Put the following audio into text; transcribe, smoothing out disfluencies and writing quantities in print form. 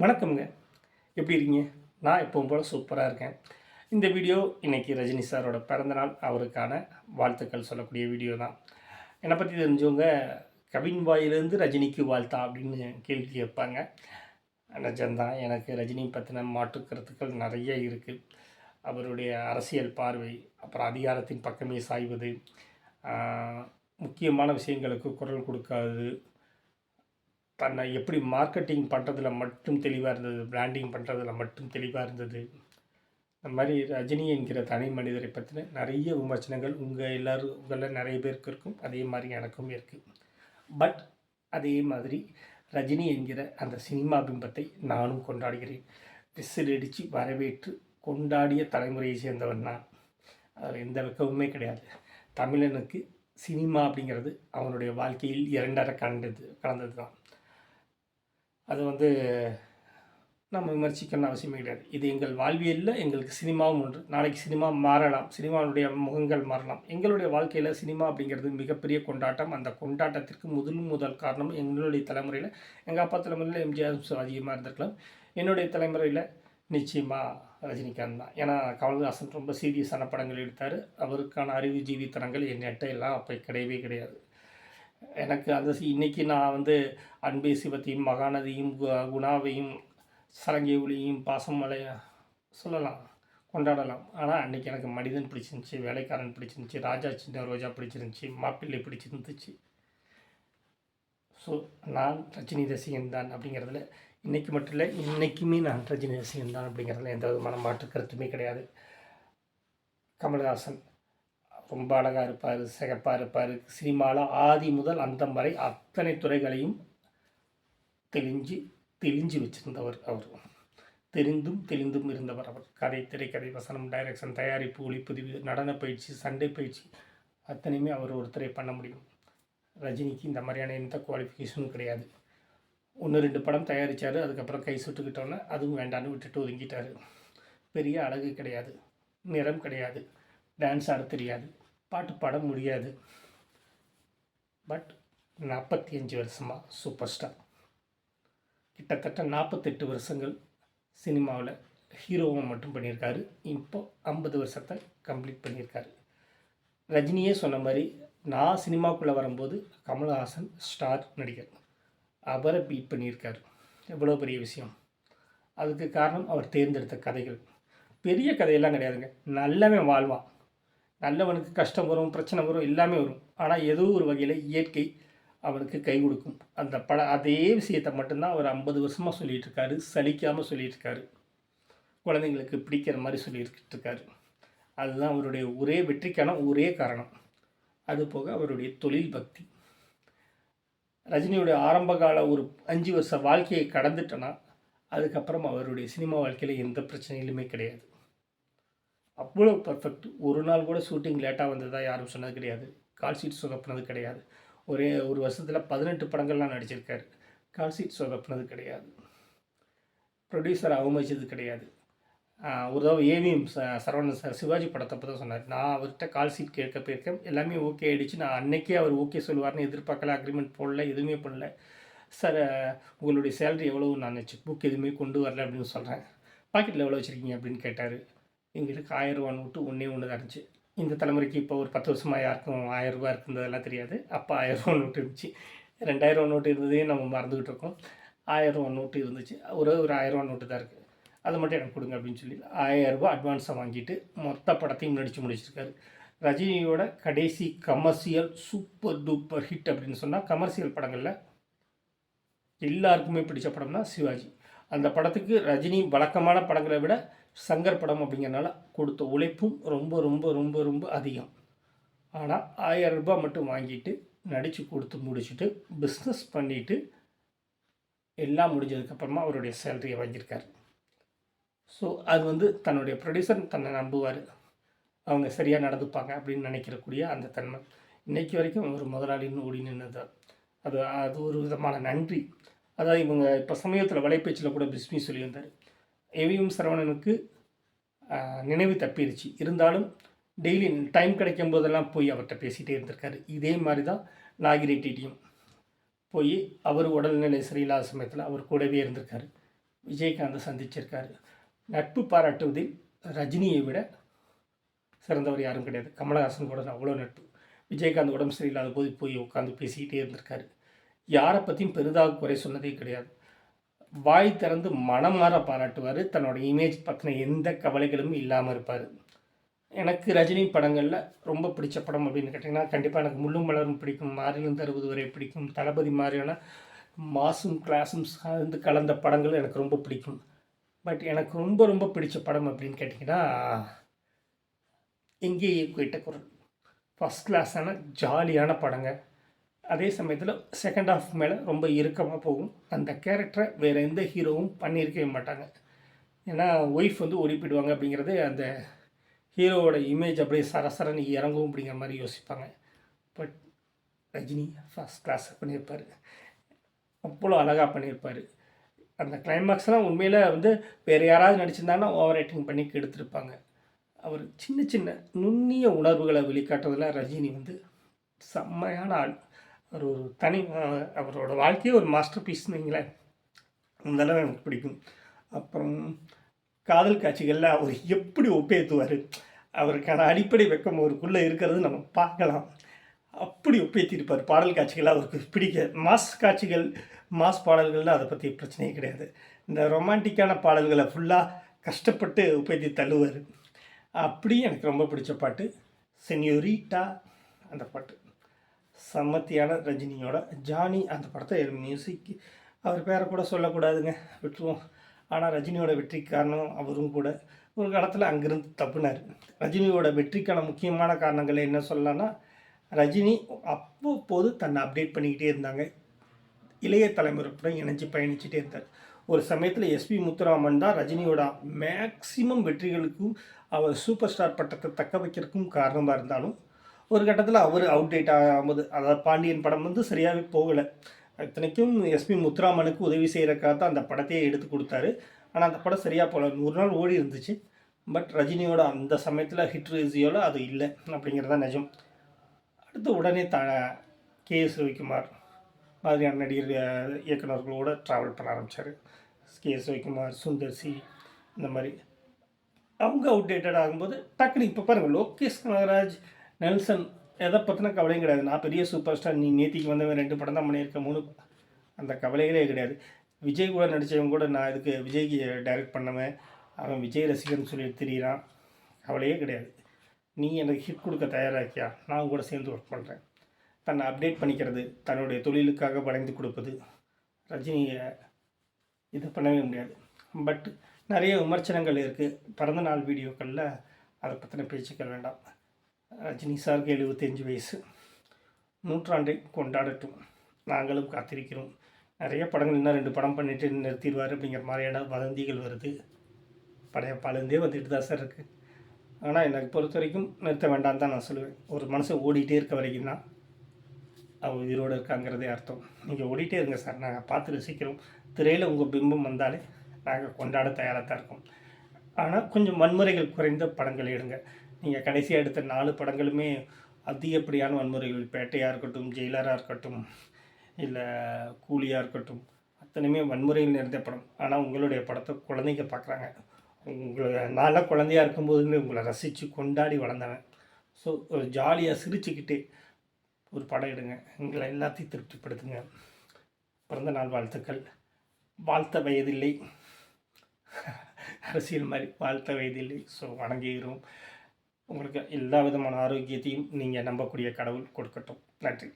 வணக்கம்ங்க. எப்படி இருக்கீங்க? நான் எப்பவும் போல சூப்பரா இருக்கேன். இந்த வீடியோ இன்னைக்கு ரஜினி சாரோட பிறந்தநாள். அவருக்கான வாழ்த்துக்கள் சொல்லக்கூடிய வீடியோ தான். என்னை பத்தி தெரிஞ்சவங்க, "கவின் வாயிலிருந்து ரஜினிக்கு வாழ்த்தா" அப்படின்னு கேள்வி கேட்பாங்க. நிஜம்தான். எனக்கு ரஜினி பத்தின மாற்று கருத்துக்கள் நெறைய இருக்கு. அவருடைய அரசியல் பார்வை, அப்புறம் அதிகாரத்தின் பக்கமே சாய்வது, ஆ முக்கியமான விஷயங்களுக்கு குரல் கொடுக்காதது, தன்னை எப்படி மார்க்கெட்டிங் பண்ணுறதுல மட்டும் தெளிவாக இருந்தது, பிராண்டிங் பண்ணுறதுல மட்டும் தெளிவாக இருந்தது. அந்த மாதிரி ரஜினி என்கிற தனி மனிதரை பற்றின நிறைய விமர்சனங்கள் உங்களில் நிறைய பேருக்கு இருக்கும். அதே மாதிரி எனக்கும் இருக்குது. பட் அதே மாதிரி ரஜினி என்கிற அந்த சினிமா பிம்பத்தை நானும் கொண்டாடுகிறேன். விசில் அடித்து வரவேற்று கொண்டாடிய தலைமுறையை சேர்ந்தவன் நான். அதில் எந்த வெட்கமுமே கிடையாது. தமிழனுக்கு சினிமா அப்படிங்கிறது அவனுடைய வாழ்க்கையில் இரண்டரை கலந்தது தான். அது நம்ம விமர்சிக்கணும்னு அவசியமே கிடையாது. இது எங்கள் வாழ்வியலில் எங்களுக்கு சினிமாவும் ஒன்று. நாளைக்கு சினிமா மாறலாம், சினிமாவுடைய முகங்கள் மாறலாம். எங்களுடைய வாழ்க்கையில் சினிமா அப்படிங்கிறது மிகப்பெரிய கொண்டாட்டம். அந்த கொண்டாட்டத்திற்கு முதல் காரணம் எங்களுடைய தலைமுறையில், எங்கள் அப்பா தலைமுறையில் எம்ஜிஆர் அதிகமாக இருந்திருக்கலாம். என்னுடைய தலைமுறையில் நிச்சயமாக ரஜினிகாந்த் தான். ஏன்னா கமல்ஹாசன் ரொம்ப சீரியஸான படங்கள் எடுத்தார். அவருக்கான அறிவு ஜீவித்தனங்கள் என்கிட்ட எல்லாம் அப்போ கிடையவே கிடையாது. எனக்கு இன்றைக்கி நான் அன்பே சிவத்தையும், மகாநதியும், குணாவையும், சலங்கை ஒளியையும், பாசமலைய சொல்லலாம், கொண்டாடலாம். ஆனால் அன்றைக்கி எனக்கு மனிதன் பிடிச்சிருந்துச்சி, வேலைக்காரன் பிடிச்சிருந்துச்சி, ராஜா சின்ன ரோஜா பிடிச்சிருந்துச்சி, மாப்பிள்ளை பிடிச்சிருந்துச்சு. ஸோ நான் ரஜினி ரசிகன் தான் அப்படிங்கிறதுல இன்றைக்கி மட்டும் இல்லை, இன்றைக்குமே நான் ரஜினி ரசிகன் தான் அப்படிங்கிறதுல எந்த விதமான மாற்று கருத்துமே கிடையாது. கமல்ஹாசன் ரொம்ப அழகாக இருப்பார், சிகப்பாக இருப்பார். சினிமாவில் ஆதி முதல் அந்தம் வரை அத்தனை துறைகளையும் தெளிஞ்சு வச்சுருந்தவர் அவர். தெளிந்தும் இருந்தவர் அவர். கதை, திரைக்கதை, வசனம், டைரக்ஷன், தயாரிப்பு, ஒளிப்பதிவு, நடன பயிற்சி, சண்டை பயிற்சி அத்தனையுமே அவர் ஒருத்தரை பண்ண முடியும். ரஜினிக்கு இந்த மாதிரியான எந்த குவாலிஃபிகேஷனும் கிடையாது. 1-2 படம் தயாரித்தார், அதுக்கப்புறம் கை சுட்டுக்கிட்டோன்னே அதுவும் வேண்டான்னு விட்டுட்டு ஒதுங்கிட்டார். பெரிய அழகு கிடையாது, நிறம் கிடையாது, டான்ஸ் ஆட தெரியாது, பாட்டு பாட முடியாது. பட் 45 வருஷமாக சூப்பர் ஸ்டார். கிட்டத்தட்ட 48 வருஷங்கள் சினிமாவில் ஹீரோவை மட்டும் பண்ணியிருக்காரு. இப்போ 50 வருஷத்தை கம்ப்ளீட் பண்ணியிருக்காரு. ரஜினியே சொன்ன மாதிரி, நான் சினிமாவுக்குள்ளே வரும்போது கமல்ஹாசன் ஸ்டார் நடிகர், அவரை பீட் பண்ணியிருக்காரு. எவ்வளோ பெரிய விஷயம். அதுக்கு காரணம் அவர் தேர்ந்தெடுத்த கதைகள். பெரிய கதையெல்லாம் கிடையாதுங்க. நல்லவன் வாழ்வான், நல்லவனுக்கு கஷ்டம் வரும், பிரச்சனை வரும், எல்லாமே வரும். ஆனால் ஏதோ ஒரு வகையில் இயற்கை அவனுக்கு கை கொடுக்கும். அதே விஷயத்தை மட்டும்தான் அவர் 50 வருஷமாக சொல்லிகிட்ருக்காரு. சலிக்காமல் சொல்லிகிட்ருக்காரு. குழந்தைங்களுக்கு பிடிக்கிற மாதிரி சொல்லிகிட்ருக்காரு. அதுதான் அவருடைய ஒரே வெற்றிக்கான ஒரே காரணம். அதுபோக அவருடைய தொழில் பக்தி. ரஜினியுடைய ஆரம்பகால ஒரு 5 வருஷ வாழ்க்கையை கடந்துட்டோன்னா அதுக்கப்புறம் அவருடைய சினிமா வாழ்க்கையில் எந்த பிரச்சனையிலுமே கிடையாது. அவ்வளோ பர்ஃபெக்ட். ஒரு நாள் கூட ஷூட்டிங் லேட்டாக வந்ததாக யாரும் சொன்னது கிடையாது. கால் ஷீட் சொதப்பினது கிடையாது. ஒரே ஒரு வருஷத்தில் 18 படங்கள்லாம் நடிச்சிருக்காரு. கால் ஷீட் சொதப்பினது கிடையாது. ப்ரொடியூசரை அவமதிச்சது கிடையாது. ஒரு தடவை ஏவிஎம் சரவணன் சார் சிவாஜி படத்தப்போ தான் சொன்னார், நான் அவர்கிட்ட கால் ஷீட் கேட்க போயிருக்கேன், எல்லாமே ஓகே ஆகிடுச்சு, நான் அன்றைக்கே அவர் ஓகே சொல்லுவார்னு எதிர்பார்க்கல, அக்ரிமெண்ட் போடல, எதுவுமே பண்ணல சார். உங்களுடைய சேலரி எவ்வளோ, நான் செக் புக் எதுவுமே கொண்டு வரல அப்படின்னு சொல்கிறேன். பாக்கெட்டில் எவ்வளோ வச்சுருக்கீங்க அப்படின்னு கேட்டார். எங்களுக்கு 1000 ரூபா நோட்டு ஒன்றே தான் இருந்துச்சு. இந்த தலைமுறைக்கு இப்போ ஒரு 10 வருஷமாக யாருக்கும் 1000 ரூபா இருக்குன்றதெல்லாம் தெரியாது. அப்போ 1000 ரூபா நோட்டு இருந்துச்சு. 2000 ரூபா நோட்டு இருந்ததே நம்ம மறந்துக்கிட்டு இருக்கோம். 1000 ரூபா நோட்டு இருந்துச்சு. ஒரு 1000 ரூபா நோட்டு தான் இருக்குது, அதை மட்டும் எனக்கு கொடுங்க அப்படின்னு சொல்லி 1000 ரூபா அட்வான்ஸை வாங்கிட்டு மொத்த படத்தையும் நடித்து முடிச்சிருக்காரு. ரஜினியோட கடைசி கமர்ஷியல் சூப்பர் டூப்பர் ஹிட் அப்படின்னு சொன்னால், கமர்ஷியல் படங்களில் எல்லாருக்குமே பிடிச்ச படம்னா சிவாஜி. அந்த படத்துக்கு ரஜினி வழக்கமான படங்களை விட சங்கர் படம் அப்படிங்கிறனால கொடுத்த உழைப்பும் ரொம்ப ரொம்ப ரொம்ப ரொம்ப அதிகம். ஆனால் 1000 ரூபாய் மட்டும் வாங்கிட்டு நடித்து கொடுத்து முடிச்சுட்டு பிஸ்னஸ் பண்ணிவிட்டு எல்லாம் முடிஞ்சதுக்கப்புறமா அவருடைய சேலரியை வாங்கியிருக்காரு. ஸோ அது தன்னுடைய ப்ரொடியூசர் தன்னை நம்புவார், அவங்க சரியாக நடந்துப்பாங்க அப்படின்னு நினைக்கிறக்கூடிய அந்த தன்மை இன்றைக்கி வரைக்கும் ஒரு முதலாளின்னு ஓடி நின்றது. அது ஒரு விதமான நன்றி. அதாவது இவங்க இப்போ சமயத்தில் வலைப்பேச்சில் கூட பிஸ்மி சொல்லியிருந்தார், ஏவிஎம் சரவணனுக்கு நினைவு தப்பிடுச்சு, இருந்தாலும் டெய்லி டைம் கிடைக்கும் போதெல்லாம் போய் அவர்கிட்ட பேசிகிட்டே இருந்திருக்காரு. இதே மாதிரி தான் நாகிரெட்டியும் போய் அவர் உடல்நிலை சரியில்லாத சமயத்தில் அவர் கூடவே இருந்திருக்காரு. விஜயகாந்தை சந்திச்சிருக்காரு. நட்பு பாராட்டுவதில் ரஜினியை விட சிறந்தவர் யாரும் கிடையாது. கமலஹாசன் கூட அவ்வளோ நட்பு. விஜயகாந்த் உடம்பு சரியில்லாத போது போய் உட்காந்து பேசிக்கிட்டே இருந்திருக்காரு. யாரை பற்றியும் பெரிதாக குறை சொன்னதே கிடையாது. வாய் திறந்து மனமாற பாராட்டுவார். தன்னோட இமேஜ் பற்றின எந்த கவலைகளும் இல்லாமல் இருப்பார். எனக்கு ரஜினி படங்களில் ரொம்ப பிடிச்ச படம் அப்படின்னு கேட்டிங்கன்னா, கண்டிப்பாக எனக்கு முள்ளும் மலரும் பிடிக்கும், மாறிலிருந்து 60 வரை பிடிக்கும், தளபதி மாதிரியான மாசும் கிளாஸும் சார்ந்து கலந்த படங்கள் எனக்கு ரொம்ப பிடிக்கும். பட் எனக்கு ரொம்ப ரொம்ப பிடிச்ச படம் அப்படின்னு கேட்டிங்கன்னா, எங்கேயே கேட்ட குரல். ஃபஸ்ட் கிளாஸான ஜாலியான படங்க. அதே சமயத்தில் செகண்ட் ஹாஃப் மேலே ரொம்ப இறுக்கமாக போகும். அந்த கேரக்டரை வேறு எந்த ஹீரோவும் பண்ணியிருக்கவே மாட்டாங்க. ஏன்னா ஒய்ஃப் வந்து ஓடிப்பிடுவாங்க அப்படிங்கிறது அந்த ஹீரோவோட இமேஜ் அப்படியே சரசரன்னு இறங்கும் அப்படிங்கிற மாதிரி யோசிப்பாங்க. பட் ரஜினி ஃபஸ்ட் கிளாஸ் பண்ணியிருப்பார். அவ்வளோ அழகாக பண்ணியிருப்பார். அந்த கிளைமேக்ஸ்லாம் உண்மையில் வந்து வேறு யாராவது நடிச்சிருந்தாங்கன்னா ஓவர் ஆக்டிங் பண்ணி கெடுத்துருப்பாங்க. அவர் சின்ன சின்ன நுண்ணிய உணர்வுகளை வெளிக்காட்டுறதுல ரஜினி வந்து செம்மையான ஆள். அவர் ஒரு தனி அவரோட வாழ்க்கையே ஒரு மாஸ்டர் பீஸ்னு வைங்களேன். அந்தளவு எனக்கு பிடிக்கும். அப்புறம் காதல் காட்சிகளில் அவர் எப்படி ஒப்பேற்றுவார், அவருக்கான அடிப்படை வெக்கம் அவருக்குள்ளே இருக்கிறது நம்ம பார்க்கலாம். அப்படி ஒப்பேற்றிருப்பார். பாடல் காட்சிகள் அவருக்கு பிடிக்க. மாஸ் காட்சிகள், மாஸ் பாடல்கள்லாம் அதை பற்றி பிரச்சனையே கிடையாது. இந்த ரொமான்டிக்கான பாடல்களை ஃபுல்லாக கஷ்டப்பட்டு ஒப்பேற்றி தள்ளுவார். அப்படி எனக்கு ரொம்ப பிடிச்ச பாட்டு சென்யோரிட்டா. அந்த பாட்டு சம்மத்தியான ரஜினியோட ஜானி. அந்த படத்தை மியூசிக் அவர் பேரை கூட சொல்லக்கூடாதுங்க, விட்டுருவோம். ஆனால் ரஜினியோட வெற்றிக்கு காரணம் அவரும் கூட. ஒரு காலத்தில் அங்கேருந்து தப்புனார். ரஜினியோட வெற்றிக்கான முக்கியமான காரணங்களை என்ன சொல்லலாம்னா, ரஜினி அவ்வப்போது தன்னை அப்டேட் பண்ணிக்கிட்டே இருந்தாங்க. இளைய தலைமுறை கூட இணைஞ்சு பயணிச்சுட்டே இருந்தார். ஒரு சமயத்தில் எஸ்பி முத்துராமன் தான் ரஜினியோட மேக்சிமம் வெற்றிகளுக்கும் அவர் சூப்பர் ஸ்டார் பட்டத்தை தக்க வைக்கிறதுக்கும் காரணமாக இருந்தாலும், ஒரு கட்டத்தில் அவர் அவுட்டேட் ஆகும்போது, அதாவது பாண்டியன் படம் வந்து சரியாகவே போகலை. இத்தனைக்கும் எஸ்பி முத்துராமனுக்கு உதவி செய்கிறக்காக தான் அந்த படத்தையே எடுத்து கொடுத்தாரு. ஆனால் அந்த படம் சரியாக போகல. 100 நாள் ஓடி இருந்துச்சு. பட் ரஜினியோட அந்த சமயத்தில் ஹிட் ரேசியோவில் அது இல்லை அப்படிங்கிறதான் நிஜம். அடுத்து உடனே கே.எஸ். ரவிக்குமார் மாதிரியான நடிகர் இயக்குநர்களோடு ட்ராவல் பண்ண ஆரம்பித்தார். கே.எஸ். ரவிக்குமார், சுந்தர் சி, இந்த மாதிரி அவங்க அவுடேட்டட் ஆகும்போது டக்குனு இப்போ பாருங்கள், லோகேஷ் கனகராஜ், நெல்சன் எதை பற்றின கவலையும் கிடையாது. நான் பெரிய சூப்பர் ஸ்டார், நீ நேத்திக்கு வந்தவன் 2 படம் தான் பண்ணியிருக்கேன், 3, அந்த கவலைகளே கிடையாது. விஜய் கூட நடித்தவங்க கூட நான் இதுக்கு விஜய்க்கு டைரக்ட் பண்ணவன், அவன் விஜய் ரசிகர்னு சொல்லி தெரியிறான், கவலையே கிடையாது. நீ எனக்கு ஹிட் கொடுக்க தயாராக்கியா, நான் கூட சேர்ந்து ஒர்க் பண்ணுறேன். தன்னை அப்டேட் பண்ணிக்கிறது, தன்னுடைய தொழிலுக்காக வளைந்து கொடுப்பது, ரஜினியை இது பண்ணவே முடியாது. பட் நிறைய விமர்சனங்கள் இருக்குது. பிறந்தநாள் வீடியோக்களில் அதை பற்றின பேச்சுக்கள் வேண்டாம். ரஜினி சாருக்கு 75 வயசு, நூற்றாண்டை கொண்டாடட்டும், நாங்களும் காத்திருக்கிறோம். நிறைய படங்கள் இன்னும் 2 படம் பண்ணிவிட்டு நிறுத்திடுவார் அப்படிங்கிற மாதிரியான வதந்திகள் வருது. பழைய பழுந்தே வந்துட்டு தான் சார் இருக்குது. ஆனால் எனக்கு பொறுத்த வரைக்கும் நிறுத்த வேண்டாம் தான் நான் சொல்லுவேன். ஒரு மனுஷன் ஓடிட்டே இருக்க வரைக்கும் தான் அவங்க உயிரோடு இருக்காங்கிறதே அர்த்தம். நீங்கள் ஓடிட்டே இருங்க சார், நாங்கள் பார்த்து ரசிக்கிறோம். திரையில் உங்கள் பிம்பம் வந்தாலே நாங்கள் கொண்டாட தயாராக தான் இருக்கோம். ஆனால் கொஞ்சம் வன்முறைகள் குறைந்த படங்கள் எடுங்க. நீங்கள் கடைசியாக எடுத்த 4 படங்களுமே அதிகப்படியான வன்முறைகள், பேட்டையாக இருக்கட்டும், ஜெயிலராக இருக்கட்டும், இல்லை கூலியாக இருக்கட்டும், அத்தனையுமே வன்முறைகள் நிறைந்த படம். ஆனால் உங்களுடைய படத்தை குழந்தைங்க பார்க்குறாங்க. நான்லாம் குழந்தையாக இருக்கும்போதுமே உங்களை ரசித்து கொண்டாடி வளர்ந்தவன். ஸோ ஒரு ஜாலியாக சிரிச்சுக்கிட்டே ஒரு படம் எடுங்க, எங்களை எல்லாத்தையும் திருப்திப்படுத்துங்க. பிறந்த நாள் வாழ்த்துக்கள். வாழ்த்த வயதில்லை, அரசியல் மாதிரி வாழ்த்த வயதில்லை. ஸோ வணங்குகிறோம். உங்களுக்கு எல்லா விதமான ஆரோக்கியத்தையும் நீங்கள் நம்பக்கூடிய கடவுள் கொடுக்கட்டும். நன்றி.